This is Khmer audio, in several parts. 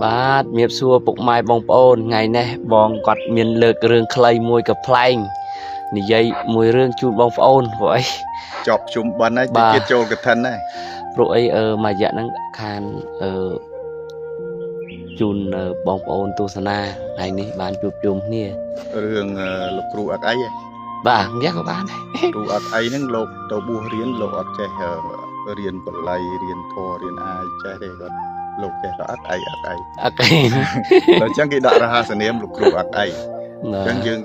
បាទមៀបសួរពុកម៉ែបងប្អូនថ្ងៃនេះបងគាត់មានលើករឿងខ្លីមួយកំ pl ែងនិយាយមួយរឿងជូនបងប្អូនព្រោះអីចប់ជុំបិណ្ឌហើយទៅទៀតចូលកឋិនហើយព្រោះអីមួយរយៈហ្នឹងខានជូនបងប្អូនទស្សនាថ្ងៃនេះបានជួបជុំគ្នារឿងលោកគ្រូអត់អីទេបាទអញ្ចឹងក៏បានដែរគ្រូអត់អីហ្នឹងលោកទៅបួសរៀនលោកអត់ចេះរៀនបល័យរៀនធម៌រៀនអាយចេះទេគាត់លោកចេះតែអត់អីអញ្ចឹងគេដាក់រហស្សនាមលោកគ្រូអត់អីអញ្ចឹងយើង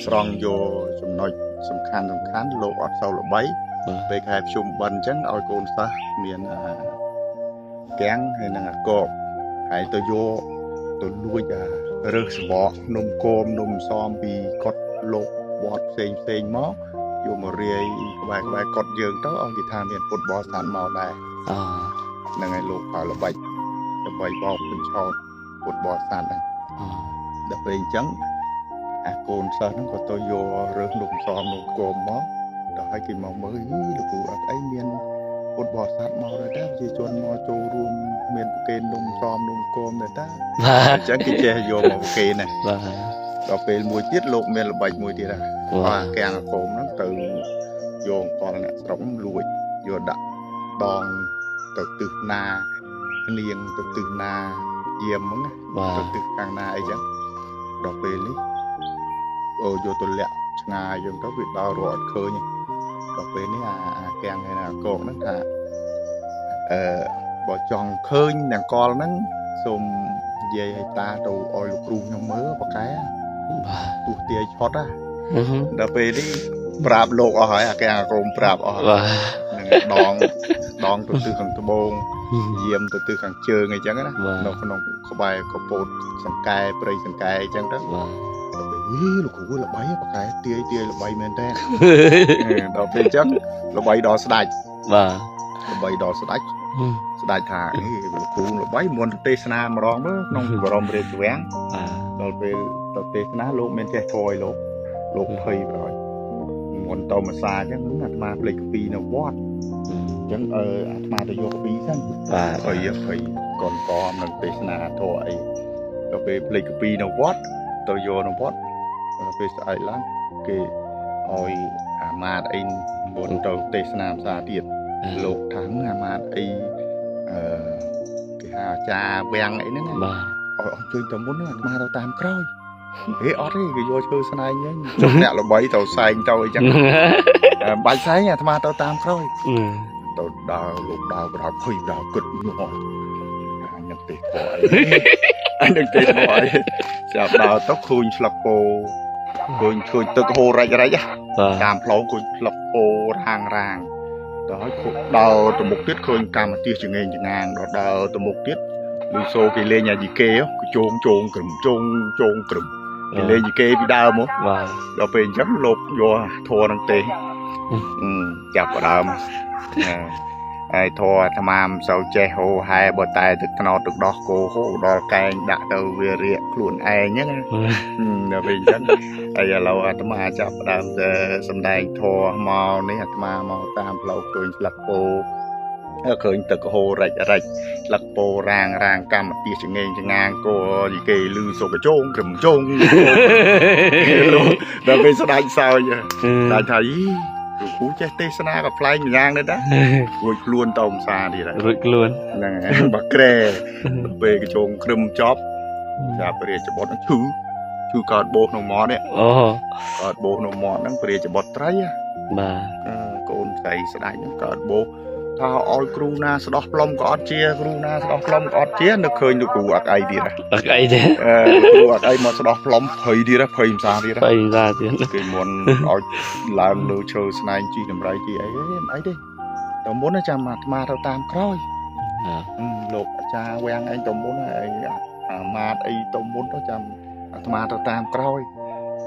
ស្រង់យកចំណុចសំខាន់លោកអត់សូវល្បីពេលខែភ្ជុំបិណ្ឌអញ្ចឹងឲ្យកូនសិស្សមានកាំងហើយនឹងអាកបហើយទៅយកទៅលួចរើសសបកនំគមនំសំពីកត់លោកវត្តផ្សេងមកយកមករាយក្បែរកត់យើងទៅអង្គគេថាមានពុទ្ធបរិស័ទមកដែរហ្នឹងហើយលោកផលល្បិចដើម្បីបោកបញ្ឆោតពុទ្ធបរិស័ទហ្នឹងដល់ពេលអញ្ចឹងអាកូនសិស្សហ្នឹងក៏ទៅយករើសនំសំនំគមមកដល់ឲ្យគេមកមើលលោកគ្រូអត់អីមានពុទ្ធបរិស័ទមកដែរប្រជាជនមកចូលរួមមានប្រគេននំសំនំគមដែរតាអញ្ចឹងគេចេះយកមកប្រគេនណាបាទដល់ពេលមួយទៀតលោកមានល្បិចមួយទៀតហ្នឹងអាកាំងអាគមហ្នឹងទៅយកអង្គលអ្នកស្រុកលួចយកដាក់ដងទៅទិសណានាងទៅទិសណាយាមហ្នឹងទៅទិសខាងណាអីចឹងដល់ពេលនេះយកទៅលាក់ឆ្ងាយយើងទៅវាដល់រត់ឃើញដល់ពេលនេះអាកាំងហើយអាកោហ្នឹងថាបើចង់ឃើញអ្នកកលហ្នឹងសូមនិយាយឲ្យតាទៅឲ្យលោកគ្រូខ្ញុំមើលបកែទោះទាយឆត់ដល់ពេលនេះប្រាប់លោកអស់ហើយអាកាំងអាកូនប្រាប់អស់ហ្នឹងដងទៅទិសខាងត្បូងយាមទៅទិសខាងជើងអីចឹងណានៅក្នុងក្បែរកពោតសង្កែព្រៃសង្កែអីចឹងទៅលោកគ្រូល្បីបកែទាយល្បីមែនតើដល់ពេលអញ្ចឹងល្បីដល់ស្ដាច់បាទល្បីដល់ស្ដាច់ថាលោកគ្រូល្បីមុនទេសនាម្ដងមើលក្នុងបរមរាជវាំងដល់ពេលទៅទេសនាលោកមានចេះធយលោកភ័យប្រយមុនទៅមួយសាអញ្ចឹងអាត្មាភ្លេចកពីនៅវត្តអញ្ចឹងអាត្មាទៅយកកពីសិនបាទភ័យកូនកមនឹងទេសនាធម៌អីដល់ពេលភ្លេចកពីនៅវត្តទៅយកនៅវត្តដល់ពេលស្អែកឡើងគេឲ្យអាមាតអីមុនទៅទេសនាភាសាទៀតលោកថាអាមាតអីគេហៅអាចារ្យវាំងអីហ្នឹងបាទឲ្យអញ្ជើញទៅមុនអាត្មាទៅតាមក្រោយអត់ទេគេយកឈើស្នែងហ្នឹងចុះអ្នកល្បីទៅសែងទៅអីចឹងបាច់សែងអាត្មាទៅតាមក្រោយទៅដើរលោកដើរប្រោភ័យដើរគិតមកអញនឹងទេខអីចាប់ដើរទៅឃើញស្លឹកពោឃើញទឹកហូររិចតាមផ្លូវឃើញស្លឹកពោរាងដល់ឲ្យដើរទៅមុខទៀតឃើញកម្មទាសចងេងចងាងដល់ដើរទៅមុខទៀតលឺសូគេលេងអាយីគេជងក្រឹមគេលេងយីគេពីដើមមកដល់ពេលអញ្ចឹងលោកយកធัวនឹងទេចាប់ដើមហើយធัวអាត្មាមិនសូវចេះហូហែបើតែទឹកថ្នោតទឹកដោះគោហូដល់កែងដាក់ទៅវារៀកខ្លួនឯងហ្នឹងដល់ពេលអញ្ចឹងហើយឥឡូវអាត្មាចាប់ដើមទៅសំដែងធัวមកនេះអាត្មាមកតាមផ្លូវឃើញស្លឹកពោឃើញទឹកហូររិចស្លឹកពោរាងកម្មទាសចងេងចងាងគោយីគេលឺសូកជងក្រឹមជងដល់ពេលស្ដាច់សើចដាច់ថាលោកគ្រូចេះទេសនាក៏ប្លែកម្យ៉ាងដែរតារួចខ្លួនទៅភាសាទៀតហើយរួចខ្លួនហ្នឹងហើយបាក្រែពេលកជងក្រឹមចប់ចាប់រាជបុត្រឈឺកើតបោសក្នុងមាត់នេះកើតបោសក្នុងមាត់ហ្នឹងរាជបុត្រត្រីបាទកូនស្រីស្ដាច់ហ្នឹងកើតបោសថាឲ្យគ្រូណាស្ដោះផ្លុំក៏អត់ជាគ្រូណាស្ដោះផ្លុំក៏អត់ជានឹកឃើញលោកគ្រូអត់អីទៀតអត់អីទេគ្រូអត់អីមកស្ដោះផ្លុំភ័យទៀតភ័យភាសាទៀតគេមុនឲ្យឡើងលើឈើស្នែងជីតម្រៃជីអីមិនអីទេតែមុនចាំអាត្មាទៅតាមក្រោយលោកអាចារ្យវាំងឯងទៅមុនហើយអាមាតអីទៅមុនទៅចាំអាត្មាទៅតាមក្រោយ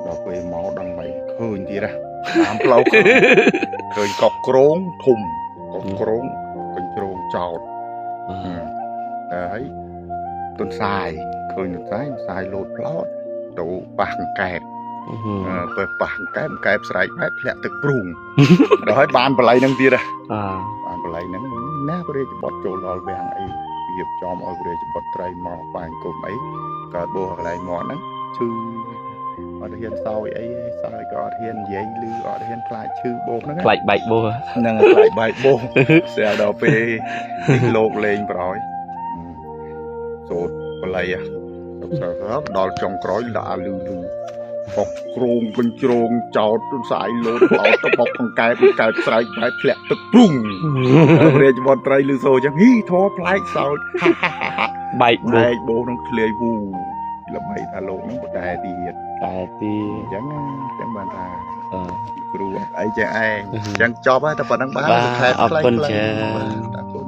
ដល់ពេលមកដឹងមិនឃើញទៀតតាមផ្លូវឃើញកប់ក្រងធំកុំក្រងកញ្ជ្រោងចោតហើយទុនសាយឃើញទុនសាយលោតផ្លោតទៅប៉ះកង្កែបពេលប៉ះកង្កែបស្រែកបែបធ្លាក់ទឹកព្រូងដល់ហើយបានបល័យហ្នឹងទៀតបានបល័យហ្នឹងណាព្រះរាជបុត្រចូលដល់វាំងអីពី រៀបចំឲ្យព្រះរាជបុត្រីមកបាញ់គុំអីកើតបោះកន្លែងមកហ្នឹងឈឺអត់ហ៊ានសោយអីសោយក៏អត់ហ៊ាននិយាយឮអត់ហ៊ានខ្លាចឈឺបោះហ្នឹង ខ្លាចបែកបោះ ហ្នឹងខ្លាចបែកបោះស្អាដល់ពេលលោកលេងប្រហើយសូត្របល័យដល់ចុងក្រោយដាក់លឺបុកគ្រងបញ្ជ្រងចោតស្អាយលោតបោតទៅបុកកង្កែបស្រែកបែកធ្លាក់ទឹកព្រុងរាជបុត្រីលឺសូរចឹងហ៊ីធေါ်ប្លែកសោចបែកបោះ បោះនឹងធ្លាយវូល្បីថាលោកនឹងបតែទៀតអញ្ចឹងបានថាគ្រូអីចឹងឯងអញ្ចឹងចប់ហើយតែប៉ុណ្្នឹងបានខែខ្លីៗ